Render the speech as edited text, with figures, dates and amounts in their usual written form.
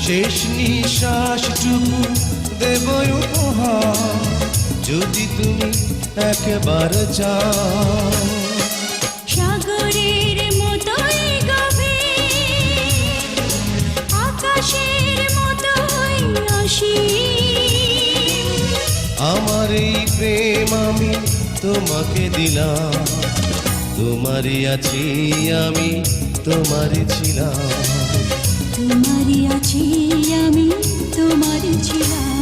শেষ নিঃশ্বাসটুকু দেব উপহার যদি তুমি একবার চাও। সাগরের মতোই গভীর, আকাশের মতোই অসীম, আমার এই প্রেম আমি তোমাকে দিলাম, তোমারই আছি আমি, তোমারই ছিলাম। তোমারই আছি আমি, তোমারই ছিলাম।